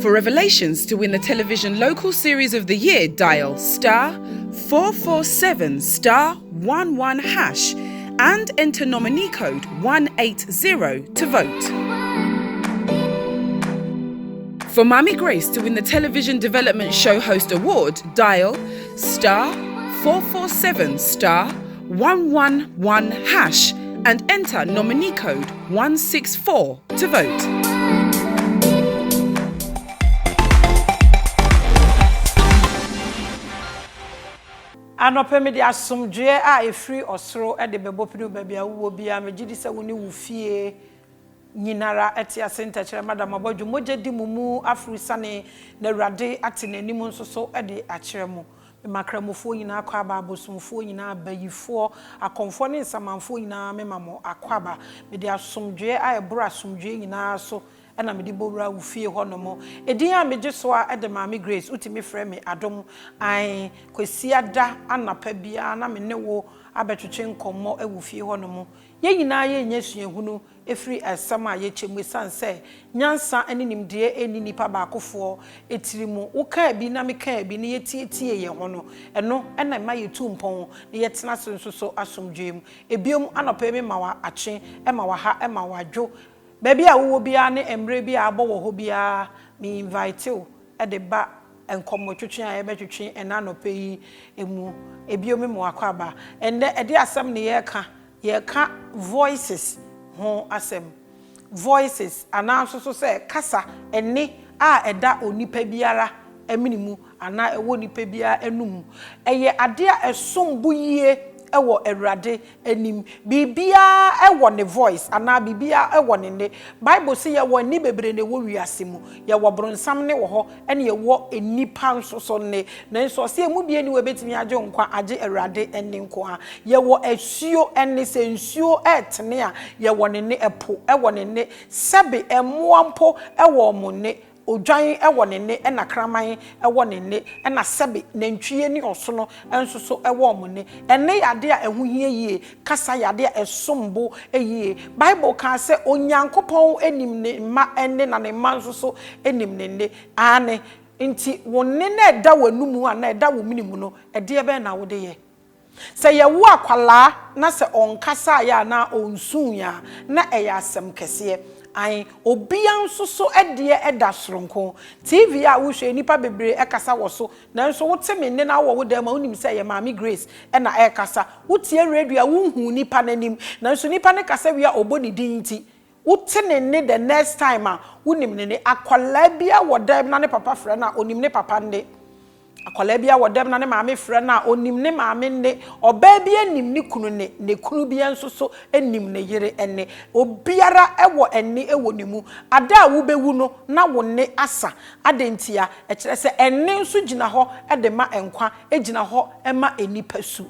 For revelations to win the television local series of the year, dial *447*11# and enter nominee code 180 to vote. For Mami Grace to win the Television Development Show Host Award, dial *447*111# and enter nominee code 164 to vote. Anopemi de asomdwe a efiri osoro e de bebo pinu baabi a wo bia megidi se woni wo fie nyinara eti asenta kire madam abodwo moje di mumu afrisane na awurade ate nanim nsoso e de akire mu makramofo nyina akwa aba abosomfo nyina abayifo akonfo ne nsamanfo nyina memamo akwaba me de asomdwe a ebura asomdwe nyina so ena me di bowura wo fie honomo edin a meje so a de Mami Grace utimi frɛ me adom an kwasiada anapa bia na me ne wo abetwetwe nkommo e wo fie honomo ye nyina ye nyasuahunu efiri asam a ye chemu sanse nyansa ene nimde eni nipa baakofo etirimu wo ka bi na me ka bi ne yetietie ye hono eno ena ma ye tumpon ne yetena so asomdwem ebiom anapa me mawa ache e mawa ha e mawa dwo baby a wo bia ne emre bia abo wo ho bia me invite you e de ba enkomo twetwe a ye betwetwe ena no peyi emu ebio me mo akwaba ende e de asem ne ye ka voices ho asem voices ana so say kasa ene a eda onipa biara eminimu ana ewo nipa bia enum eye ade a esombu yie ewo awurade enim bibia ewo ne voice ana bibia ewo ne Bible say ye wo ni bebre ne wo wiase mu ye wo bronsam ne wo ho ene ye wo enipa nsoso ne na nso se mu bia ni we betimi age nkwa age awurade ene nkwa ye wo asuo ene se nsuo etene a ye wo ne epo ewo ne sebe emoampo ewo mo ne odwan ewo ne na kraman ewo ne na sebe nantwie ni osono ensoso ewo mo ne ene yade a ehu hie yie kasa yade a esombo eyie Bible kan se onyankopon enim ne ma ene na ne ma nsoso enim ne ane nti wonne na eda wanumu a na eda wo minimu no ede ebe na wo de ye se ye wo akwala na se onkasa ya na onsun ya na eya asem kese ai obian so ede eda soronko TV a wo hwe nipa bebre ekasa wo so nanso wo teme ne na wo dem onim se ye Mami Grace e na ekasa wo tie radio a wo hu nipa nanim nanso nipa ne kasa wi a oboni dinti wo tene ne the next time a wonim ne akwala bia wo dem na ne papa frɛ na onim ne papa nde akwala bia wo dem na ne maame frɛ na onim ne maame nde oba bia nim ne kunu ne kunu bia nso enim ne yere ene obiara ewo ene ewo nimu ada wo bewu no na wo ne asa adentia e kire se ene nso gina ho de ma enkwa egina ho ema enipa su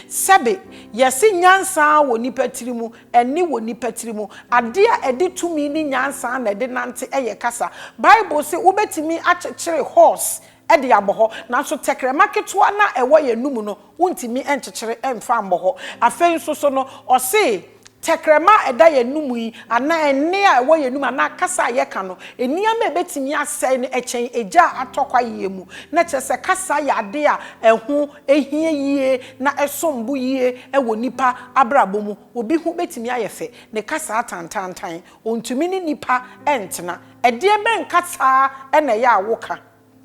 sebe yesi nyansa wo nipa tirimu eni wo nipa tirimu ade a ede tumi ni nyansa na ede nante eye kasa Bible say wo betimi achechire horse ede aboho na so tekrema ketwa na ewo ye numu no wontimi enchechire emfa amboho afei so no o se tekrema eda ye numu yi ana ene a ewo ye numu ana kasa ye ka no eniama ebetimi asai ne echen eja atokwa yemu na chese kasa ya ade a ehu ehie yie na esombu yie ewo nipa abrabo mu obi hu betimi ayefe ne kasa atantantan ontumi ni nipa entena ede be nkasa ena ya awoka.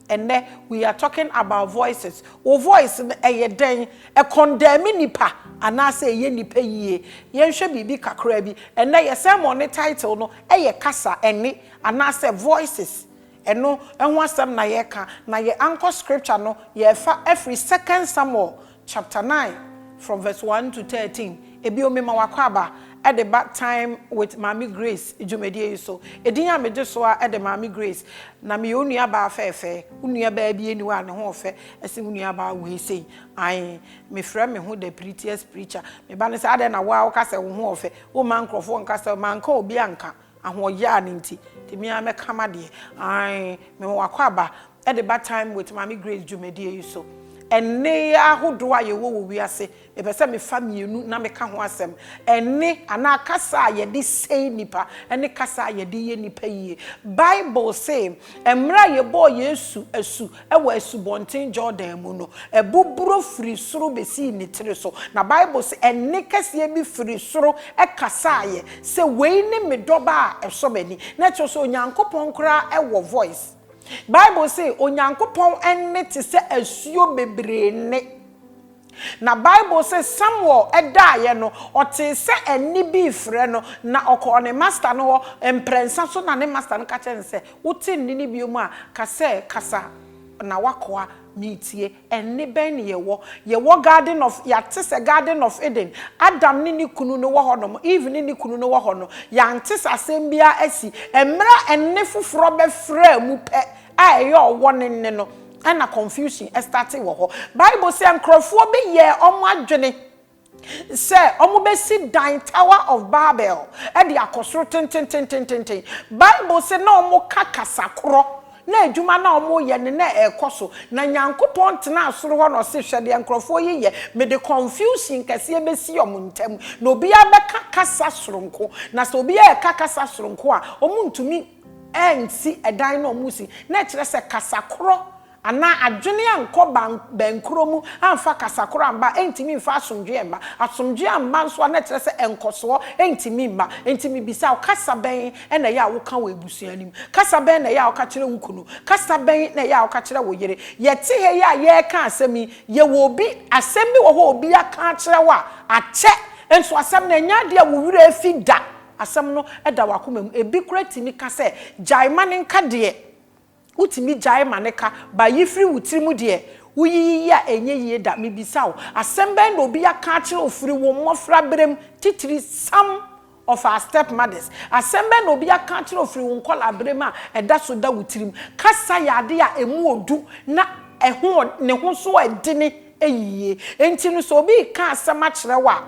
And then we are talking about voices. O voice a den a condemn nipa and I say ye nipa ye should be kakrebi and then your sermon the title no a casa any and I say voices and no and once them na yeka na ye anchor scripture no ye fa every 2 Samuel chapter 9 from verse 1 to 13 ebio me mawakwaba at the back time with Mami Grace Jumedie so edin a meje so at the Mami Grace na me onua ba fefe onua ba bi eni wa ne ho fe ese onua ba we sei ai me frɛ me ho the prettiest preacher me ba ne say ade na wa ka se wo ho fe wo man krofo nka se man ka obi anka ahoya ne nti temi a me kama de ai me wakwa ba at the back time with Mami Grace Jumedie so enne ahodo a yewo wo wiase e be se me fa mienu na me ka ho asem enne ana kasa ye de sei nipa enne kasa ye de ye nipa yie Bible say emra ye bo Yesu asu e wo asu bonten Jordan mu no e buburo firi soro besi ni tire so na Bible say enne kase bi firi soro e kasa ye se wei ni me doba a e so mani na cho so Onyankopon kra e wo voice Bible say Onyankopon enne te se asuo bebre ne na Bible say Samuel eda ye no o te se eni bi frɛ no na ɔkɔ ne master no emprensa so na ne master no ka kyɛn se wote ni bi mu a kasa na wakoa mitie eni ben ye wo garden of ya te se garden of Eden Adam ni kunu no wo honom Eve ni kunu no wo hono ya nte asɛm bia asi emra enne foforo be frɛ mu pɛ a ye owo ne no and a confusion starting wo ho Bible say nkrofo be ye omo adwene say omo be si dan Tower of Babel e de akosoro ten Bible say na omo kakasakoro na adwuma na omo ye ne na ekoso na Nyankopon tena asoro ho no se hwede nkrofo ye me de confusion kase be si omo ntam na obi abeka kasa soronko na so obi e kakasa soronko a omo ntumi ensi edan na omo si na kire se kasakoro ana adwene anko bankro mu amfa kasakoro amba entimi mfa asomdwe amba asomdwe amba nso na kire se enkoso entimi mba entimi bisa o kasa ben na ya wo ka wo ebusuanim kasa ben na ya wo ka kire nkunu kasa ben na ya wo ka kire wo yere yete he ya ye ka asemi ye wo bi asemi wo ho obi aka kire wa ache enso asem na nya de wo wura afi da asem no eda wakomam ebi kratimi ka se jaimane nka de utimi jai maneka ba yifri wutirimu de uyiyi ya enye da mebisa wo asembe na obi aka akire ofiri wo mmofra brem titiri some of our stepmothers asembe na obi aka akire ofiri wo nkola brem a eda so da wutirim kasa yade a emu odu na eho ne ho so edine eyiye enti no so obi ka asema kire wa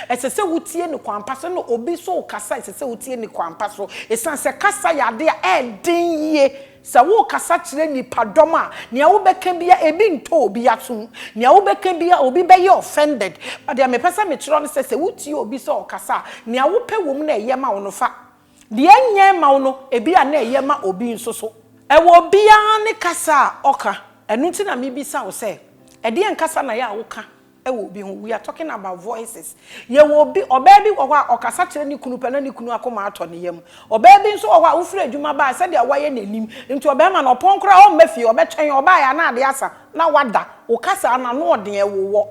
esese wutie ne kwampa so no obi so kasa esese wutie ne kwampa so esanse kasa yade a edin yie sa wo kasa kire ni padoma nia wo beka bia ebi nto obi atum nia wo beka bia obi be ye offended but ya me pesa me kiro no se wutie obi so kasa nia wo pe wom na eyema wo no fa de enye ma wo no ebi a na eyema obi nso so e wo bia ne kasa oka enu ti na me bisa wo se e de en kasa na ya wo ka we are talking about voices ye will be obebi wo a okasa kire ni kunu pena ni kunu akoma ato ne yam obebi nso wo a wo fira adwuma ba se de waye nanim nti obema na oponkra o mafie obetwen oba ya na ade asa na wada wo kasa na no ode ewo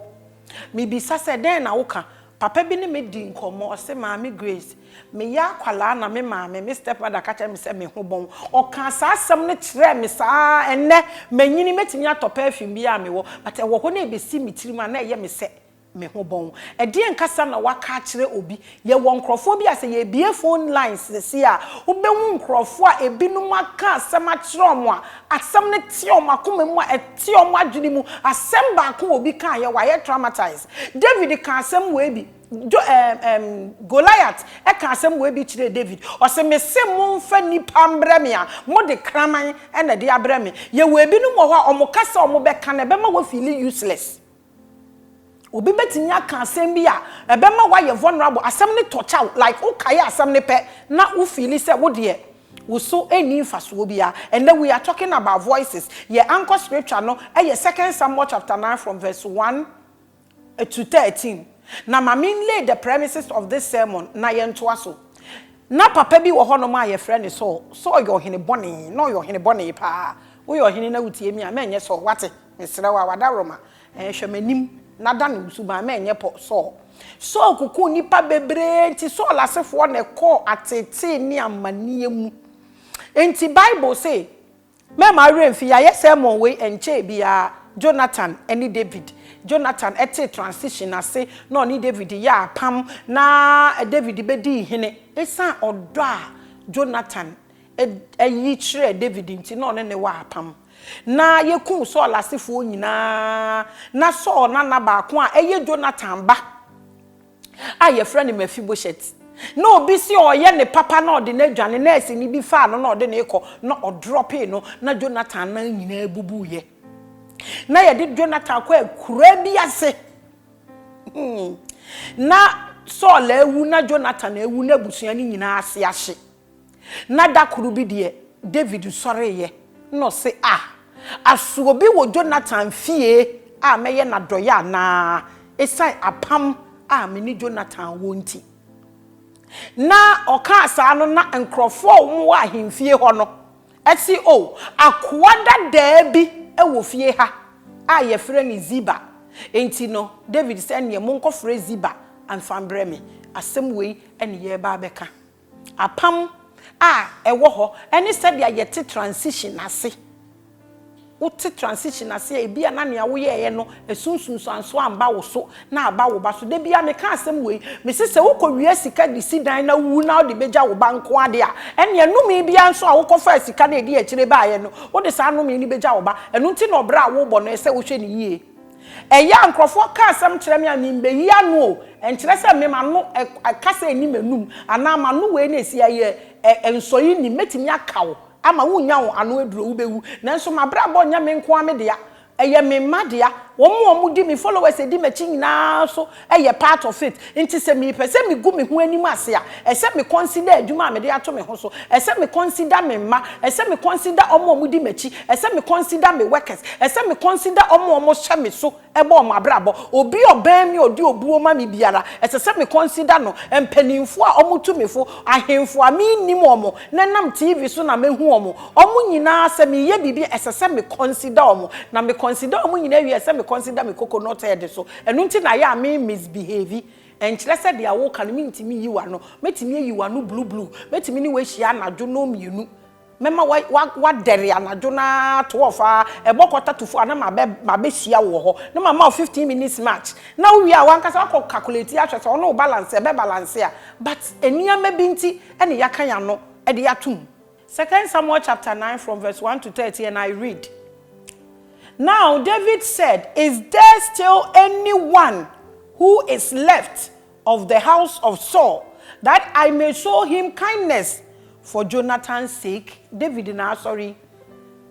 me bi sase den na wo ka papa bi ne me di nkomo o se maami Grace me ya kwala na me maami me stepmother ka cha me se me ho bon o ka asam ne kire me saa enne manyini metimi atopa afim bi a me wo but e wo ho na e be si mitirima na ye me se me ho bon e de nkasa na waka kire obi ye wo nkrofo bi ase ye bie phone lines se a obehu nkrofo a ebinum aka asam a kire omo a asam ne tie omo akoma mu a tie omo adwene mu asem ba ko obi kan ye wa ye traumatized David kan asam we bi Goliath e ka asem we bi kire David o se me se mo mfa nipa mbreme a mo de kraman e na de abreme ye we bi no mo ho a omo kasa omo be ka na be ma wo feel useless obi betimi aka asem bi a ebe ma wa ye vulnerable asem ne touch out like okay asem ne pe na wo feel say wo de wo so eni faso bia and then we are talking about voices ye anchor scripture no e ye 2 Samuel chapter 9 from verse 1 to 13 na mamin lay the premises of this sermon na ye ntoa so na papa bi wo hono ma ye friend so yo hene boni no yo hene boni pa wo yo hene na wutie mi a ma enye so wate mesre wa wada roma hwemanim na da ne suba ma enye po so kuku nipa bebre nti so lasefo na ko atete ni amanie mu enti Bible say me ma remfi ya ye sermon we enche bia Jonathan any David Jonathan ete transition ase no ni David ya pam na David be di hene esa odo a Jonathan yi kire David nti no ne wa pam na yekun so lasefo nyina na so na ba ko a eye Jonathan ba a ye friend Mephibosheth no obi si oye ne papa na ode na dwane na esi ni bi fa no na ode na eko na o drop no na Jonathan na nyina bubu ye na ye de Jonathan kwa kura bi ase na Saul ewu na Jonathan ewu na busua ni nyina ase ahye na dakuru bi de David sore ye no se aso bi wo Jonathan fie meye na doya na esai apam me ni Jonathan wonti na oka asa no na nkrofo wo wa ahemfie ho no esi akwada da bi ewo fie ha ye frɛ ni Ziba enti no David sɛ ne mo nkɔfrɛ Ziba amfambrɛ me asɛm wei ene ye ba bɛka apam ewo ho ene sɛ dia ye te transition ase wote transition ase ebia na ne awo ye no esunsunso anso amba wo so na aba wo ba so de bia me ka asem wei me sese wo kɔwia sika de sidan na wu na de beja wo banko ade ene enumi bia nso a wo kɔfa sika na edi akire ba ye no wo de sa anumi ni beja wo ba enu nti na obra wo bɔ no ese wo hwe ne yie eya nkrofo ka asem kyerɛ me ani mbe yi anu enkyerɛ sɛ me ma no akasa eni menum ana ma no wei na esi aye ensoyi ni metimi akawo ama wunya wo anu eduro wo bewu nanso mabrabo nya me nko ame de ya eye me madea wo di me followers edi machi nyina so eye part of it nti se me pese me gu me ho anim ase ese me consider adwuma me de ato me ho so ese me consider me ma ese me consider omo di machi ese me consider me workers ese me consider omo hye me so ebo mabrabo obi oban mi odi obuo ma me biara ese se me consider no empanimfo a omo tumefo ahemfo a me nim omo na nam TV so na mehu omo nyina se me ye bibi ese se me consider omo na me consider omo nyina wi ese me consider me coconut head so enu nti na ya me misbehave enkyere se de awo kan me ntimi yiwa no metimi yiwa no blue metimi ni we hia anadwo no mienu mema wa dere anadwo na to ofa ebokota tufo ana mabe hia wo ho na mama 15 minutes match na wi a wankasa wa calculate ya hwese ono balance be balance ya but eniama bi nti ene yakan ya no e de yatum 2 Samuel chapter 9 from verse 1 to 30 and I read. Now David said, is there still anyone who is left of the house of Saul that I may show him kindness for Jonathan's sake? David na sorry.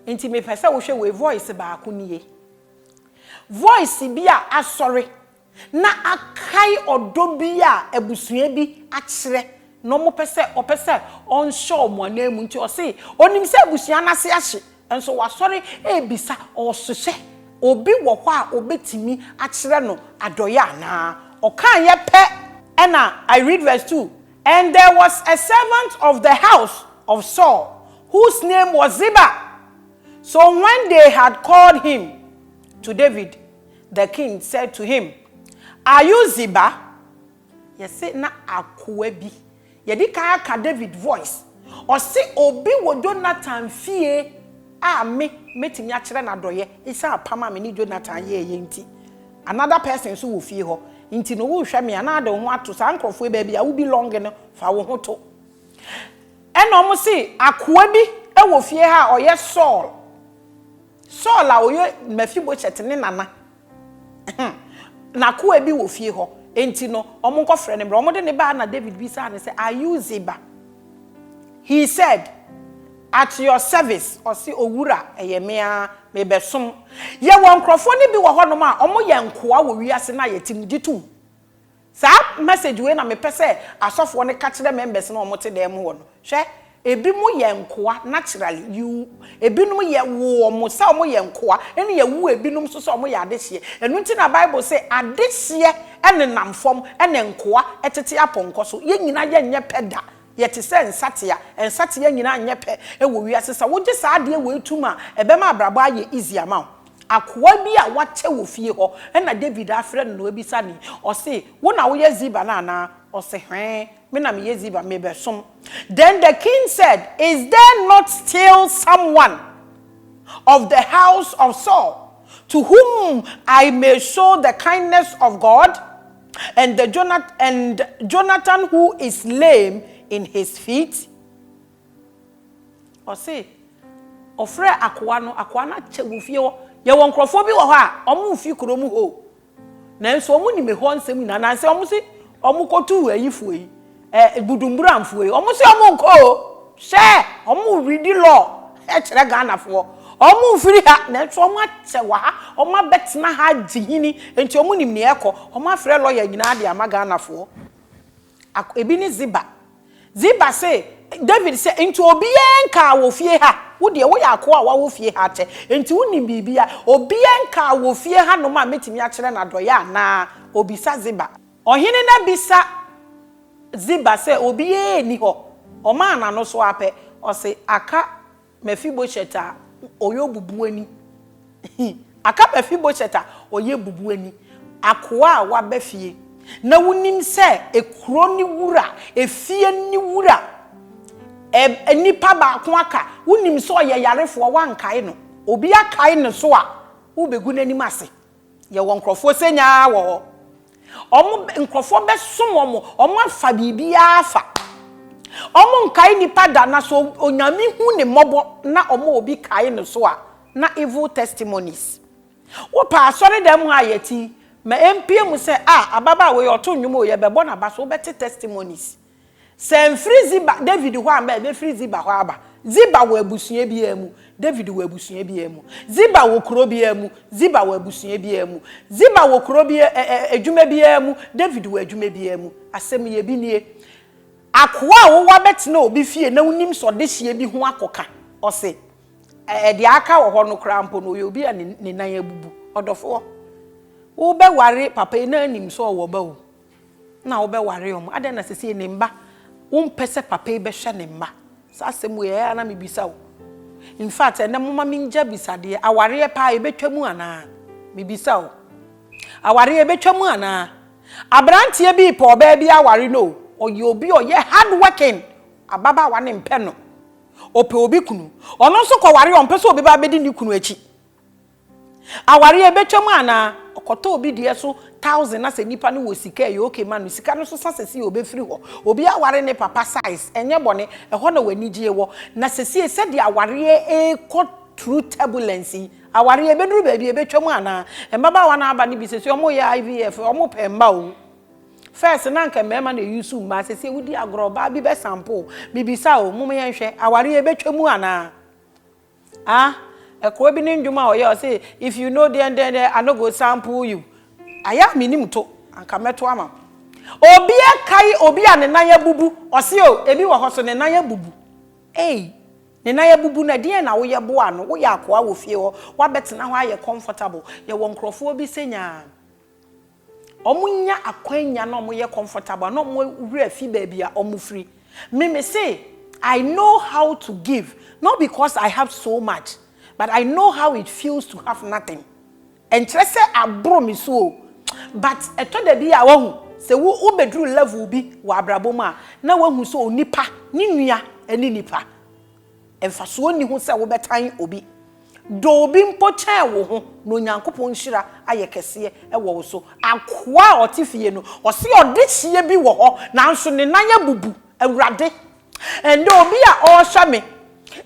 Inti me pese wo hwe we voice ba ko nie. Voice bi a sorry. Na akai odo bi a ebusua bi akire. No mo pese on show mo na mu nti o se onim se ebusua na se ahye. And so was sorry, bisa or suche, obi wakwa obetimi achire no adoya na okan ye pe. And I read verse 2. And there was a servant of the house of Saul, whose name was Ziba. So when they had called him to David, the king said to him, are you Ziba? Yes, na akuebi. Yedi ka David voice. Or say obi wo Jonathan fie. Me metimi akire na doye isa apama me ni Jonathan ye nti another person so wo fie ho nti no wo hwe me ana de ho ato sa nkrofo ba bia wo bi long no fa wo ho to eno mo si akoa bi e wo fie ha oye Saul a oye Mephibosheth ne nana na akoa bi wo fie ho enti no omo nkofre ne bro omo de ne ba na David bi sa ne say are you Ziba? He said, at your service or si owura eyemea me besom ye won krofo ni bi wo honom a omo ye nkoa wo wiase na yetim ditu sa message we na me pese asofo ne ka kire members na omo te dem ho no hwe ebi mu ye nkoa naturally you ebi num ye wo omo sa omo ye nkoa ene ye wo ebi num so omo ye adehye enu nti na Bible say adehye ene namfom ene nkoa etete aponko so ye nyina ye nye peda yet is satia and satia nyina nyepe e wo wiase sa wo gye sa ade we tuma e be ma abrabo aye easy ama akoa bi a wache wo fie ho e na David afre no ebisa ni o se wo na wo ye Ziba na na o se hwen me na me ye Ziba me be som. Then the king said, is there not still someone of the house of Saul to whom I may show the kindness of God? And Jonathan who is lame in his feet? Or say, ofre akwa na chewu fie wo ye won krofo bi wo ha omu fi kromu ho na nso omu ni me ho nsem na na se omu si omu kotu ayifu yi budumbura amfu yi omu si omu nko she omu read law e kire Ghana fo omu firi ha na nso omu ache wa ha omu abetena ha dihini enti omu nim ne ekọ omu afre lawyer nyina de amaga anafo ebi ni Ziba say David say enti obi enka wo fie ha wo de wo yakọ a wo fie ha te enti wonim bibia obi enka wo fie ha no ma metimi a kire na doya na obisa Ziba ohene na bisa Ziba say obi ni ho o ma na no so ape o say aka Mephibosheth oyo bubuani aka Mephibosheth oye bubuani akoa wa bafie na wunim se ekuro ni wura efie ni wura nipa ba ko aka wunim so ye yarefo wankae no obi akae no so a wo begu nanim ase ye wonkrofo senya wo omo nkrofo besom omo afa bibia afa omo nkae nipa da na so onyame hu ne mobo na omo obi kae no so a na evil testimonies wo pa asori dem ha yeti ma MPM say ababa we oto nwumo ye bebo na ba so beti testimonies sem free Ziba David ho amba be free Ziba ho aba Ziba wo abusua bi emu David wo abusua bi emu Ziba wo kro bi emu Ziba wo abusua bi emu Ziba wo kro bi adwuma bi emu David wo adwuma bi emu asem ye bi nie akoa wo wa beti na obi fie na unim so de hie bi ho akoka o se de aka wo ho no krampo no yo bi a ne nan abubu odofo wo be ware papa ina anim so wo ba wo na wo be ware om ade na sese ne mba wo mpese papa be hwe ne mba sa asem we ya na mebisa wo in fact ene mama minja bisade aware pa e betwamu ana mebisa wo aware e betwamu ana abrantie bi po ba bi aware no oye obi oye hard working ababa wa ne mpe no ope obi kunu ono so ko ware on pese obi ba bedi ni kunu achi aware e betwamu ana okoto obi die so 1000 na se nipa no wo sika e okay man sika no so sasese obi firi ho obi aware ne papa size enye bone e ho na wani gie wo na sese se de aware e ko true turbulence aware e beduru ba bi e betwamu ana e mbaba wa na aba ne bi sese omo ye IVF omo pemba o first na nka mema na yusu ma sese wudi agroba bi be sample bibisa o mum ye hwe aware e betwamu ana ekwo bi ni ndwuma o ye say if you know then I no go sample you aya minim to anka meto ama obi akai obi ane nan ya bubu o se o ebi wo hoso ne nan ya bubu ne nan ya bubu na die na wo ye bo ano wo ya akoa wo fie ho wa betena ho aye comfortable ye wo nkrofo bi senya omunya akwanya na omo ye comfortable na omo wura fi ba bia omo free me say I know how to give not because I have so much but I know how it feels to have nothing. And trese abro mi so. But eto de bi a wahu se wo bedru level bi wa abrabom a na wahu so onipa ni nua eni nipa. Emfaso ni hu se wo betan obi. Do obi mpo chen wo ho no Nyankopon nhira aye kese e wo so. Akoa otifie no o se ode hie bi wo ho nanso ne nan ya bubu awurade. And obi a o hwa me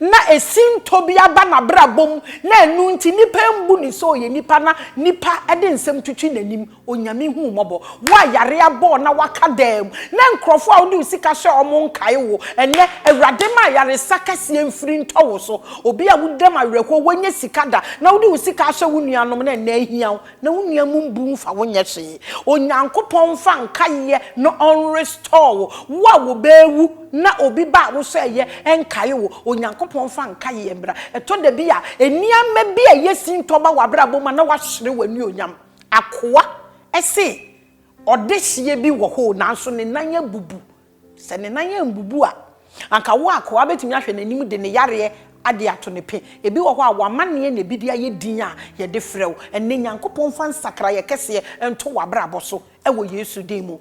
na esinto bi aba na brabom na enu nti nipa mbu ni so ye nipa na nipa ede nsem twetwi nanim onyame hu mobo wa yare abo na waka dem na nkrofo a wodi usika hye omo nkae wo ene awurade ma yare sakase mfiri ntowo so obi a wudem awereko wonye sikada na wodi usika hye wonuanom na na ahia na wonuam mbu mfa wonye hye onyankopon fa nkae no on restore wo bewu na obi ba wo so eye enkae wo onyankopon fa nkae mbra eto de bia eniama bia yesinto ba wabrabo ma na wahwere wani onyam akoa ese odehie bi wo ho nanso ne nan ya bubu se ne nan ya mbubu a anka wo akoa betimi ahwe nanim de ne yare ade ato ne pe ebi wo ho a wamane ne bidia ye din a ye de frew enne nyankopon fa nsakra ye kese ento wabrabo so ewo Yesu din mu.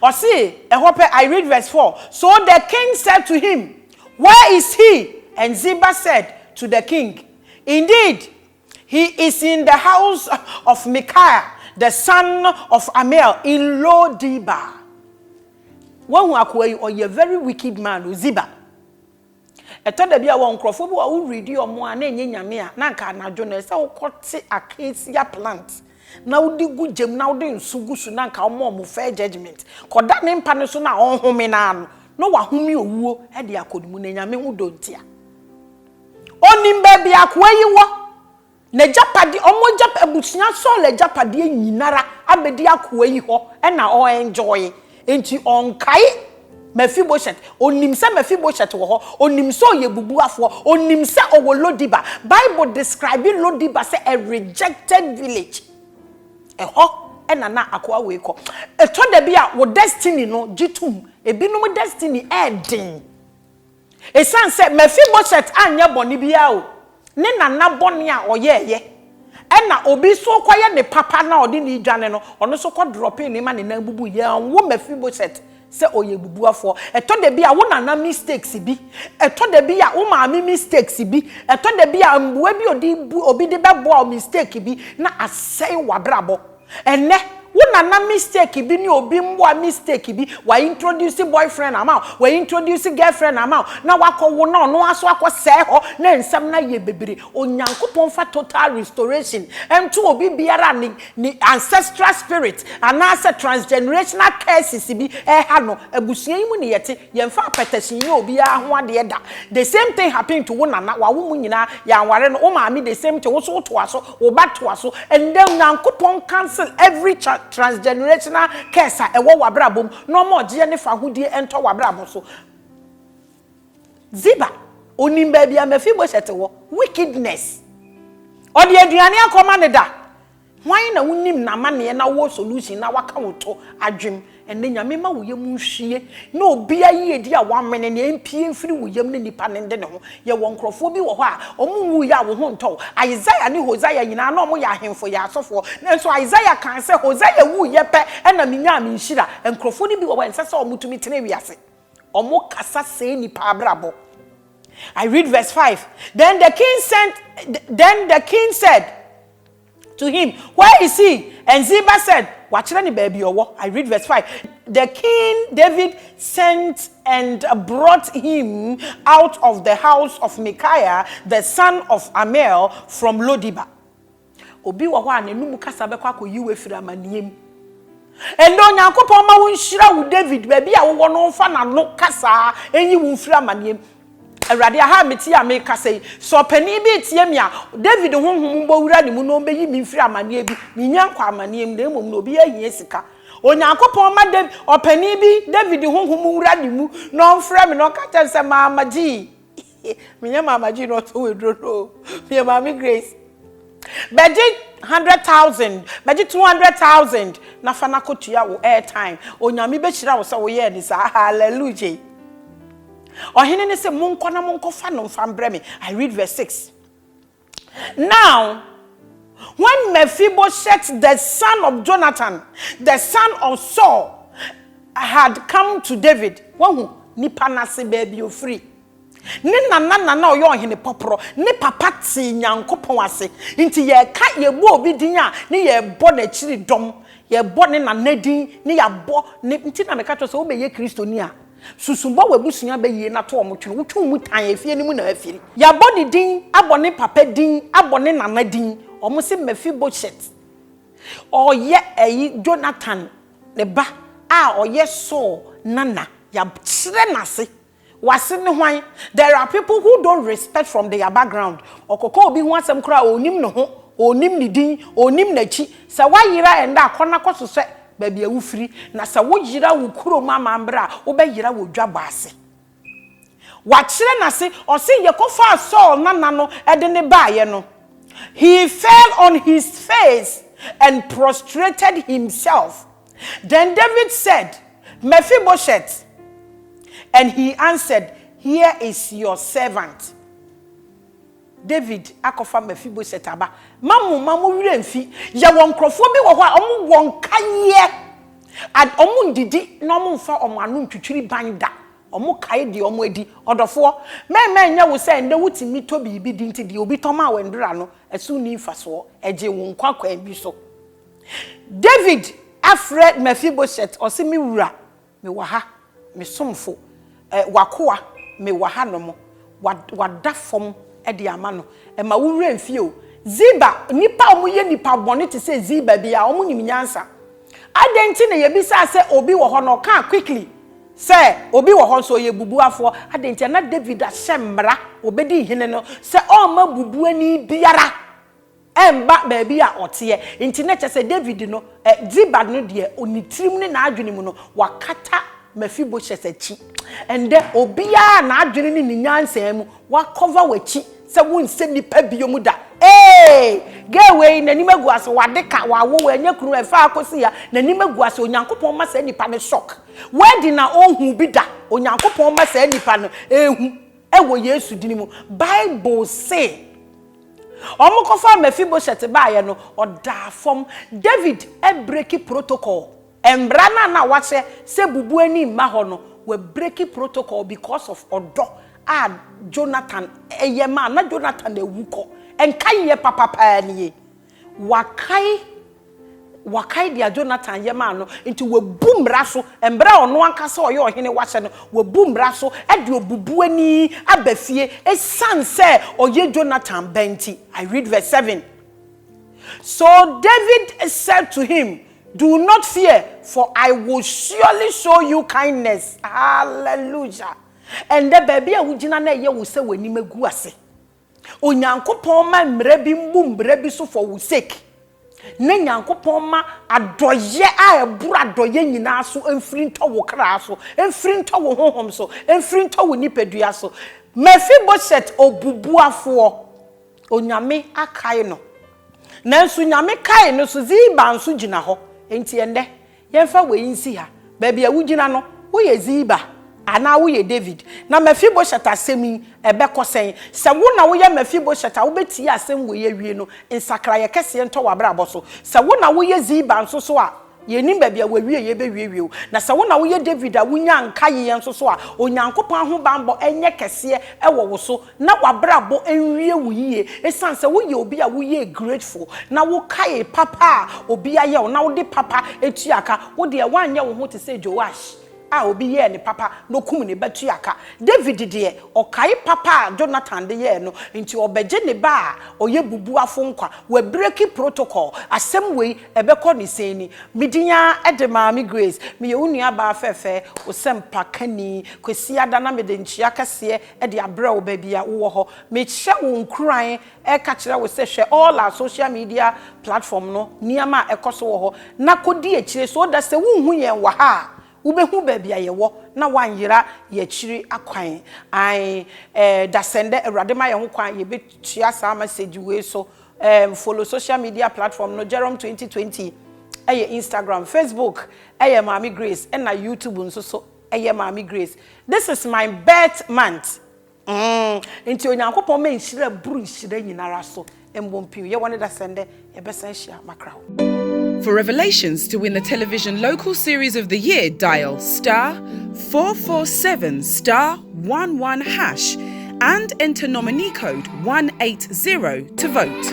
Or see, I read verse 4. So the king said to him, where is he? And Ziba said to the king, indeed, he is in the house of Micaiah, the son of Amiel, in Lo-debar. One or a very wicked man, Ziba. I told the beer one crop who read your more and nyamia, Nanka na Jonas, so caught acacia plant. Now di good gem now di nsugusu na nka omo mu fair judgment koda ne mpa ne so na onhome na no wa humi owuo e de akodumu na nyame hu dontia onim ba bia ko ayiwo na japade omo jap abusunya so le japade nyinara abedi akwa yi ho na o enjoy enti onkai Mephibosheth onim se Mephibosheth wo ho onim so ye bubuafo onim se owo Lodiba. Bible describing Lodiba say a rejected village eho na akwa we ko eto da bia wo destiny no gitum ebinom destiny edin esan se Mephibosheth anya boni bia o ne nana boni a oyeye na obi so koye ne papa na odi ni dwane no ono so ko drop in ma ne na bubu ye wo Mephibosheth se oye bubuafo eto da bia wo nana mistakes bi eto da bia wo maami mistakes bi eto da bia mbuwe bi obi de bebo mistake bi na asai wabrabo ene wona mistake bi ni obi mboa mistake bi wa introduce boyfriend ama wa introduce girlfriend ama na wakọ wo na ono aso akọ ho na nsam na ye bebere onyankopon fa total restoration ento obi biara ni ancestral spirit anasa transgenerational curses bi ha no abusuan yi mu ne yete ye mfa apetasin ye obi a ho ade da the same thing happened to wona na wa wo mu nyina ya nware no o maami the same thing wo so to aso wo ba to aso and then nyankopon cancel every transgenerational curse ewo wabrabom no mo je ne fa hodie ento wabrabom so Ziba onimba bia Mephibosheth wo wickedness odi aduane akoma ne da hwan na wonim na mane na wo solution na waka woto adwem enne nyame ma wo yem hwie na obi ayi edi a wamene ne empie mfiri wo yem ne nipa ne de ne ho ye wo nkrofo bi wo ho a omunwu ya wo ho nto Isaiah ne Hosea nyina na omo ya ahemfo ya asofo na so Isaiah kan se Hosea wu ye pe na minya minhira nkrofo ni bi wo ensese omutumi tene wiase omo kasa se nipa abrabo. I read verse 5. Then the king said to him, where is he? And Ziba said, watch any baby or I read verse 5. The king David sent and brought him out of the house of Micaiah, the son of Amiel, from Lodiba. Obi wa hwa ne numu kasa be kwa koyiwe firi amaniem. Endo nyankopon ma wo nhira wo David baby a wo no mfa na no kasa enyi wo firi amaniem. Awurade aha meti a me kasa so pani bi tie me a David honhom mbo wura ne mu no be yi mi mfiri amanie bi minya nkwa amanie m na emom no obi ahie sika onyankopon ma David opani bi David honhom wura ne mu no mfra me no kata se mama ji minya mama ji no to wedro no me mama Grace budget 100,000 budget 200,000 na fa na kotua wo airtime onyame be hira wo se wo ye ni sa hallelujah. Ohene ne se monko na monko fa no mfambre me. I read verse 6. Now, when Mephibosheth, the son of Jonathan, the son of Saul, had come to David, wahu nipa na se baby free. Ni na oyo ohene poporo, ni papa ti nyankopon ase. Nti ye ka ye bo obi din a, ni ye bo na chiri dom, ye bo ne na nadin, ni ya bo, ni nti na meka to se wo be ye Kristoni a. Susumbo webusunya be yie na to omotwe wotwe mu tan afie ni mu na afiri ya body din abone papa din abone nana din omo se Mephibosheth oye Jonathan ne ba a oye Saul nana ya kire nase wase ne hwan. There are people who don't respect from their background okoko obi ho asem kra onim ne ho onim ne din onim na chi sa wayira enda akona koso se baby awufiri na sa wo yira wo kuro mama mbra wo be yira wo dwaba ase wa kire na se o se ye kofa Saul nana no ede ne baaye no he fell on his face and prostrated himself. Then David said, Mephibosheth, and he answered, here is your servant. David akofa Mephibosheth aba mamu wire mfi ya won krofo bi wo ho a omu won kaye ad omu ndidi na omu mfa omu anu ntwitwiri banda omu kaye de omu edi odofo me nya wo se nde wutimi to bibi di nti de obi toma wendra no asu ni mfaso eje won kwakwa bi so. David afred Mephibosheth osimi wura me waha me somfo wakoa me waha no mo wadafom edi amano e ma wure mfie o Ziba nipa omuye nipa bone te se Ziba bia omu nyim nyansa adenti na yebisa se obi wo ho no ka quickly se obi wo ho so ye bubuafo adentia na David ahemra obedi hene no se o ma bubuani biara emba baabi a ote nti na chese David no Ziba no de onitrim ne na adwene mu no wakata Mephibosheth achi ende obia na adwene ne nyansa mu wa cover wachi se wonse nipa biomu da gawe na nimagu ase wade ka wawo anya kunu efa akosi ya na nimagu ase onyankopon ma sa nipa ne shock wedi na ohun bi da onyankopon ma sa nipa no ehu ewo Yesu dinimu Bible say omukofa Mephibosheth baaye no odafom David breaki protocol embra na wache se bubuani ma ho no we breaki protocol because of odo Jonathan eyema na Jonathan ewuko enkai ye papa ni wakai dia Jonathan yema no nti we bumra so embra ono ankasa oye ohene wahye no we bumra so e de obubuani abafie esanse oye Jonathan benti. I read verse 7. So David said to him, do not fear, for I will surely show you kindness. Hallelujah. And the baby a wugina na ye wo se wani magu ase onyankopon ma mrebi mbum mrebi so for wo sake na nyankopon ma adoye a eburu adoye nyina so emfiri nto wo kra so emfiri nto wo honhom so emfiri nto wo nipadua so Mephibosheth obubuafo onyame akai no nanso nyame kai no so Ziba nso gina ho enti ende yemfa we yinsi ha baby a wugina no wo ye Ziba ana wo ye David na Mephibosheth asemi ebekosen se wo na wo ye Mephibosheth wo beti asem wo ye wie no nsakra ye kese nto wabrabo so se wo na wo ye Ziba nso so a ye nim ba bia wo wie ye be wie na se wo na wo ye David a wonya nka ye nso so a onyankopon ahobambo enye kese ewo wo so na wabrabo enwie wo yie esan se wo ye obi a wo ye grateful na wo kai papa obi aye wo na wo de papa etuaka wo de wanye wo ho te se Joash obi ye ni papa no kum ni batuaka David de okai papa Jonathan de ye no nti obeje ne ba oye bubuafo nkwa we breaki protocol asem wei ebekọ ni seni midinya edemaami Grace me ye unua ba fefe osempa kani kwesi ada na me de nchia kase e de abre wo ba bia wo ho me hye wo nkran e ka kire wo se hwe all our social media platform no niama ekoso wo ho na kodi akire so da se wo hu yen wa ha ubehu baby ayewo na wanyira ye chiri akwan ai da sende awrade ma ye ho kwan ye betua sa message we so follow social media platform no Jerome 2020 Instagram, Facebook Mami Grace and na YouTube nso so Mami Grace. This is my birth month nti onyankopon me nhira buru nhira nyinara so embompiu ye wone da sende ye besen hia makrawo. For revelations to win the television local series of the year, dial *447*11# and enter nominee code 180 to vote.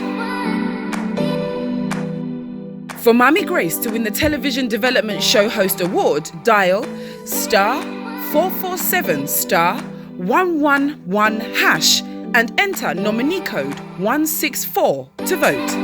For Mami Grace to win the Television Development Show Host Award, dial *447*111# and enter nominee code 164 to vote.